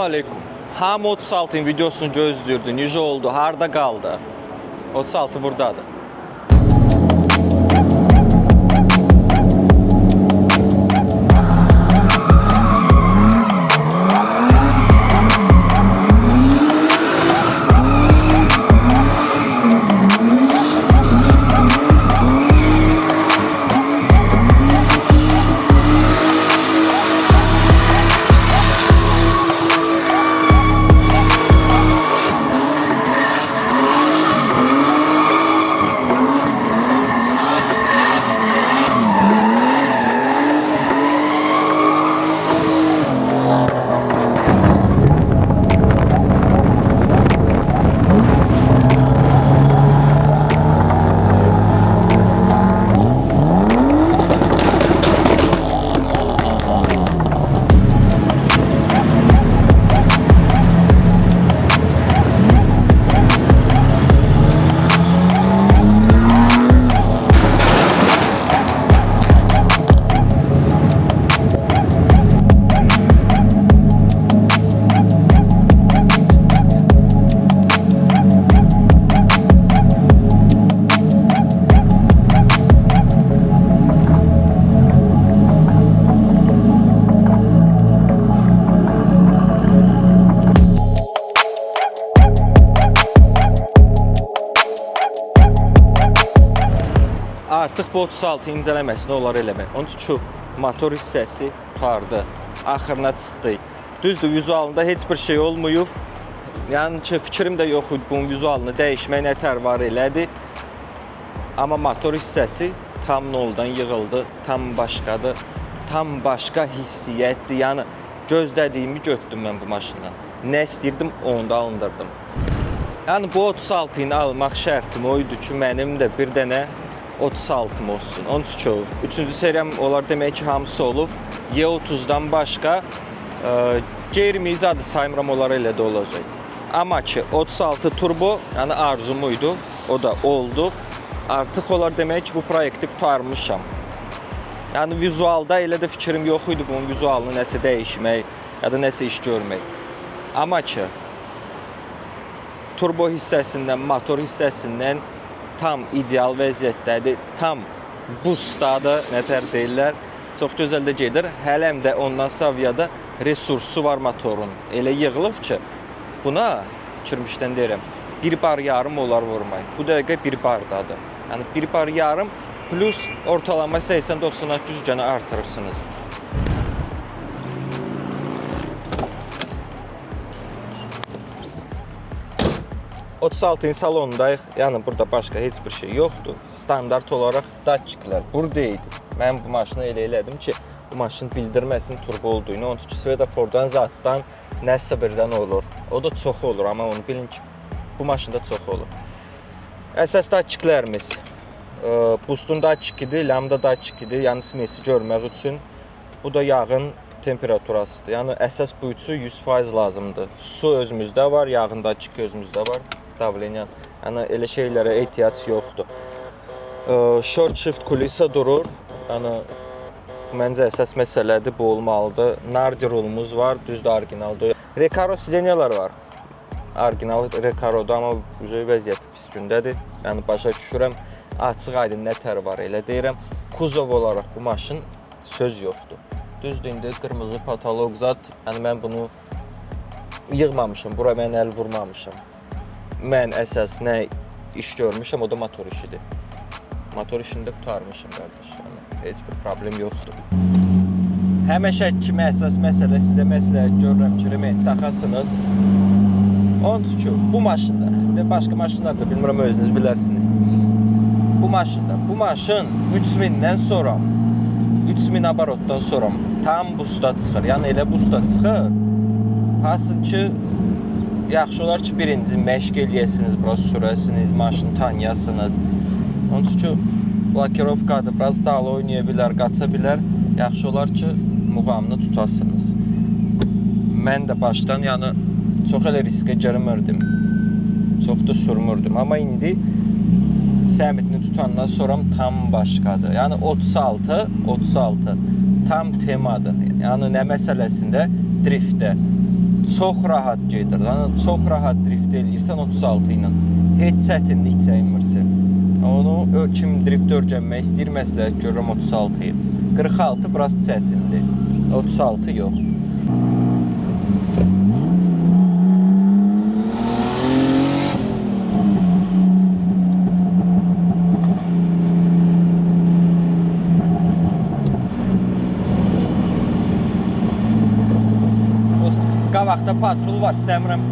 aleyküm. Ham 36'ın videosunu gözlürdü. Necə oldu? Harda qaldı? 36 buradadır. Artıq bu 36 incələməsini olar eləmək. Onun üçün motor hissəsi tutardı. Axırına çıxdı. Düzdür, vizualında heç bir şey olmayıb. Yəni ki, fikrim də yox idi bunun vizualını dəyişmək nətər var elədi. Amma motor hissəsi tam noldan yığıldı, tam başqadır. Tam başqa hissiyyətdir. Yəni gözlədiyimi götürdüm mən bu maşından. Nə istəyirdim, onu da alındırdım. Yəni bu 36-nı almaq şərtim o idi ki, mənim də bir dənə 36 olsun. Onun üçün 3-cü seriyam olar demək ki, hamısı olub. Y30-dan başqa qeyri-mizi adı saymıram, olar elə də olacaq. Amma ki 36 turbo, yəni arzum idi. O da oldu. Artıq olar demək ki, bu proyekti qurtarmışam. Yəni vizualda elə də fikrim yox idi bunun vizualını nəsə dəyişmək ya da nəsə iş görmək. Amma ki turbo hissəsindən, motor hissəsindən tam ideal vəziyyətdədir, tam boostdadır, nətər deyirlər, çox gözəl də gedir. Hələm də ondan saviyada resursu var motorun. Elə yığılıb ki, buna kirmişdən deyirəm, bir bar yarım olar vurmaq. Bu dəqiqə bir bardadır. Yəni bir bar yarım plus ortalama 80-90 gücünə artırırsınız. salondayıq. Yəni burada başqa heç bir şey yoxdur. Standart olaraq datçiklər buradaydı. Mən bu maşını elə elədim ki, bu maşın bildirməsin turbo olduğunu. Onun üçün svetofordan zatdan nəsə birdən olur. O da çox olur, amma onu bilin ki, bu maşında çox olur. Əsas datçiklərimiz boostun datçikidir, lambda datçikidir. Yəni smesi görmək üçün. Bu da yağın temperaturasıdır. Yəni əsas bu üçü 100% lazımdır. Su özümüzdə var, yağın datçiki özümüzdə var. Davleniyan. Yəni elə şeylərə ehtiyac yoxdur. Short shift kulisa durur. Yəni məncə əsas məsələdir, bu olmalıdır. Nardi rulumuz var, düzdür, orijinaldır. Recaro sidenyalar var. Orijinal Recaro'da, amma vəziyyəti pis gündədir. Yəni başa düşürəm, açıq aydın nətər var elə deyirəm. Kuzov olaraq bu maşın söz yoxdur. Düzdür, indi qırmızı patolog zat. Yəni mən bunu yığmamışam, bura mən əl vurmamışam. Mən əsas nə iş görmüşəm, o da motor işidir. Motor işini də qurtarmışam, qardaş. Yəni, heç bir problem yoxdur. Həmişə kimi əsas məsələ sizə məsləhət görürəm ki, rement taxasınız. Onun üçün bu maşında, indi başqa maşınlar da bilmirəm, özünüz bilərsiniz. Bu maşın 3000-dən sonra, 3000 abarotdan sonra tam boostda çıxır. Yəni elə boostda çıxır. Hasıl ki, yaxşı olar ki, birinci məşq eləyəsiniz, biraz sürəsiniz, maşını tanıyasınız. Onun üçün blokirovkadır, biraz dağlı oynaya bilər, qaça bilər. Yaxşı olar ki, muğamını tutasınız. Mən də başdan yəni çox elə riskə girmirdim. Çox da sürmürdüm. Amma indi səmitini tutandan sonra tam başqadır. Yəni 36 tam temadır. Yəni nə məsələsində? Driftdə. çox rahat gedir. Yəni çox rahat drift eləyirsən 36 ilə. Heç çətinlik çəkmirsən. Onu kim drift öyrənmək istəyir, məsləhət görürəm 36-yı. 46 biraz çətindir. 36 yox. Qabaqda patrol var, istəmirəm.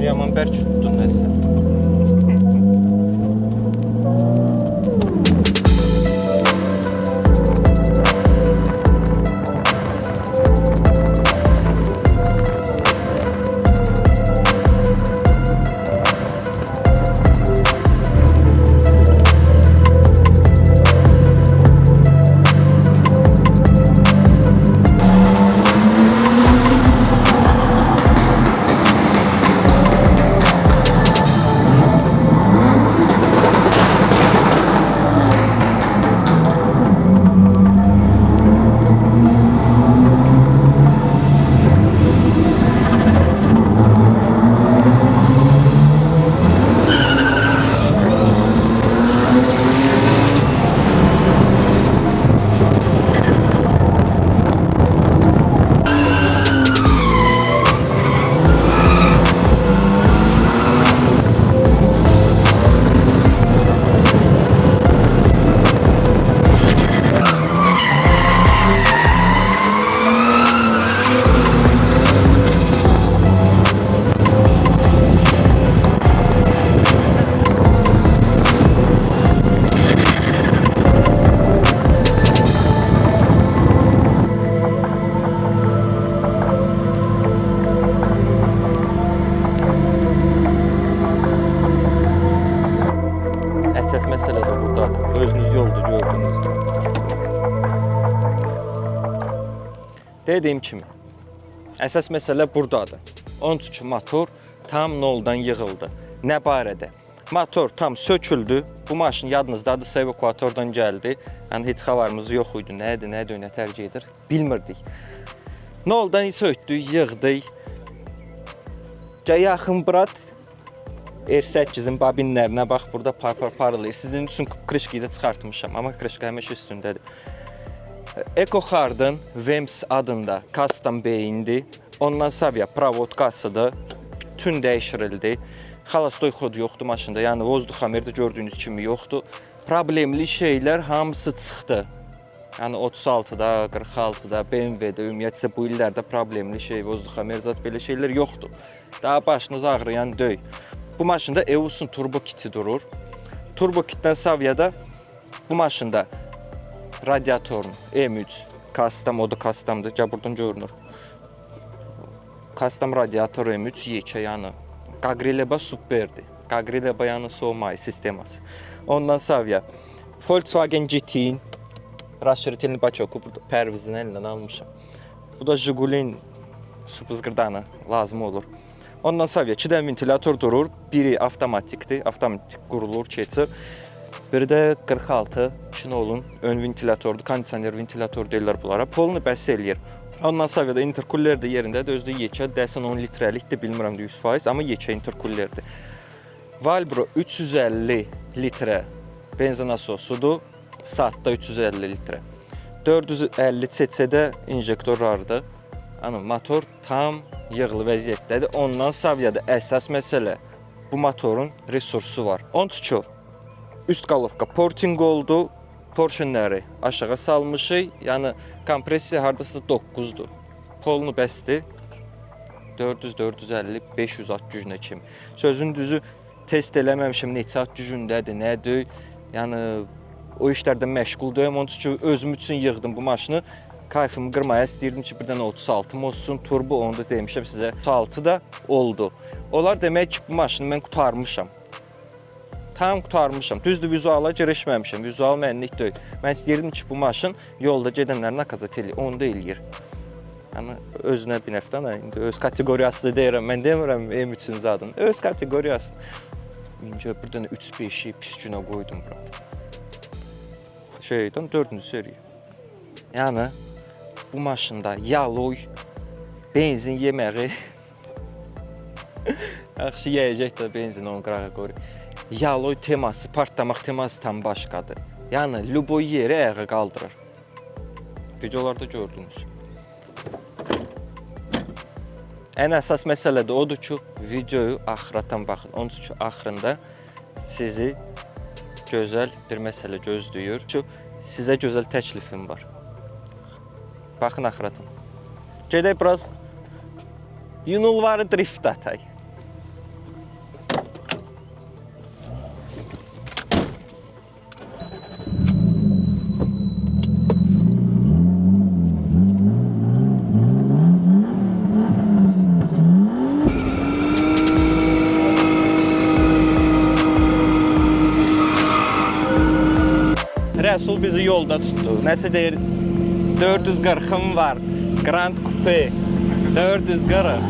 Yaman bərk tutdun nəsə. Əsas məsələ də buradadır. Özünüz yolda gördüyünüzdə. Dediyim kimi, əsas məsələ buradadır. Onun üçün motor tam noldan yığıldı. Nə barədə? Motor tam söküldü. Bu maşın yadınızdadır, evakuatordan gəldi. Yəni heç xəbərimiz yox idi. Nədir, nə tərcih edir? Bilmirdik. Noldan sökdük, yığdıq. Yaxın brat R8-in babinlərinə bax, burada parlayır. Sizin üçün krişkiyi də çıxartmışam, amma krişka həmişə üstündədir. EcoHard'ın VEMS adında custom beyindir. Ondan savya provodkasıdır. Bütün dəyişirildi. Xalastoy xodu yoxdur maşında, yəni vozduxamerdə gördüyünüz kimi yoxdur. Problemli şeylər hamısı çıxdı. Yəni 36-da, 46-da, BMW-də, ümumiyyətcə bu illərdə problemli şey, vozduxamer zat belə şeylər yoxdur. Daha başınız ağrıyan döy. Bu maşında Eus'un turbo kiti durur. Turbo kitdən savyada bu maşında radiatorun M3 custom, o da customdır. Buradan görünür. Custom radiator M3 yekə yanı. Qaqrileba superdir. Qaqrileba yanı soğumay sisteması. Ondan savya Volkswagen GT-in расширительный бачоку burada pərvizin əlindən almışam. Bu da Jigulin supızqırdanı lazım olur. Ondan savya 2 dənə ventilator durur. Biri avtomatikdir, avtomatik qurulur, keçir. Biri də 46 Kinolun ön ventilatordur, kondisioner ventilator deyirlər bunlara. Polunu bəs eləyir. Ondan savya da interkullər də yerindədir. Özü də yekə, dəsən 10 litrəlikdir, bilmirəm də 100%, amma yekə interkullərdir. Valbro 350 litrə benzin nasosudur. Saatda 350 litrə. 450 cc-də injektorlardır. Yəni motor tam yığılı vəziyyətdədir. Ondan savyada əsas məsələ bu motorun resursu var. Onun üçün üst qalovka porting oldu. Porşinləri aşağı salmışıq. Yəni kompressiya hardasa 9-dur. Polunu bəsdir. 400, 450, 500 at gücünə kimi. Sözün düzü test eləməmişim neçə at gücündədir, nədir. Yəni o işlərdə məşğuldayım. Onun üçün özüm üçün yığdım bu maşını. kayfımı qırmaya istəyirdim ki, bir dənə 36 olsun. Turbo onu da demişəm sizə. 36 da oldu. Onlar demək ki, bu maşını mən qurtarmışam. Tam qurtarmışam. Düzdür, vizuala girişməmişəm. Vizual mənlik deyil. Mən istəyirdim ki, bu maşın yolda gedənləri nakazat eləyir. Onu da eləyir. Yəni özünə bir nəfdən, indi öz kateqoriyası deyirəm. Mən demirəm M3-cü adını. Öz kateqoriyası. İncə bir dənə 3-5-i pis günə qoydum bura. Şeydən 4-cü seriya. Yəni bu maşında yaloy benzin yeməyi yaxşı yeyəcək də benzin onu qırağa qoyur. Yaloy teması, partlamaq teması tam başqadır. Yəni luboy yeri ayağa qaldırır. Videolarda gördünüz. Ən əsas məsələ də odur ki, videoyu axıratan baxın. Onun üçün axırında sizi gözəl bir məsələ gözləyir. Sizə gözəl təklifim var. Baxın axıratan. Gedək biraz yunulvarı drift atay. Rəsul bizi yolda tutdu. Nəsə deyir, 440'ım var. Grand Coupe. 440.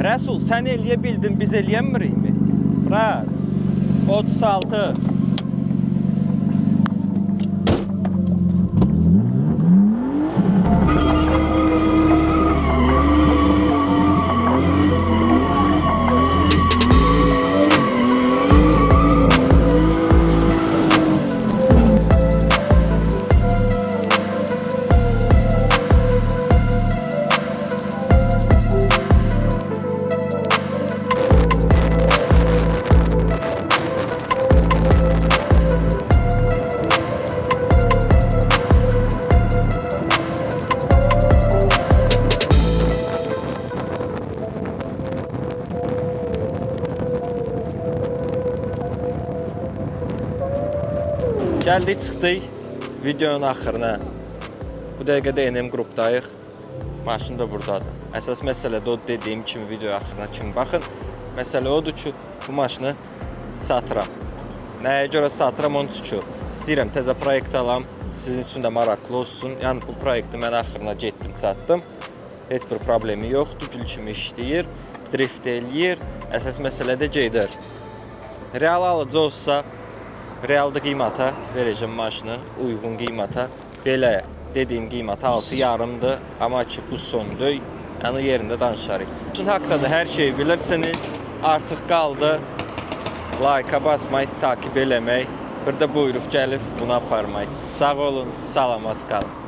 Rəsul, sən eləyə bildin, biz eləyəmirik mi? Rahat. 36. Gəldik, çıxdıq videonun axırına. Bu dəqiqədə NM qrupdayıq. Maşın da buradadır. Əsas məsələ də o dediyim kimi video axırına kimi baxın. Məsələ odur ki, bu maşını satıram. Nəyə görə satıram onu ki, istəyirəm təzə proyekt alam, sizin üçün də maraqlı olsun. Yəni bu proyekti mən axırına getdim, satdım. Heç bir problemi yoxdur, gül kimi işləyir, drift eləyir. Əsas məsələ də gedir. Real alıcı olsa, realda qiymata verəcəm maşını, uyğun qiymata. Belə dediyim qiymət 6,5-dır, amma ki bu sondur, yəni yerində danışarıq. Maşın haqqında da hər şeyi bilirsiniz. Artıq qaldı like-a basmayı, takip eləmək, bir də buyurub gəlib bunu aparmayı. Sağ olun, salamat qalın.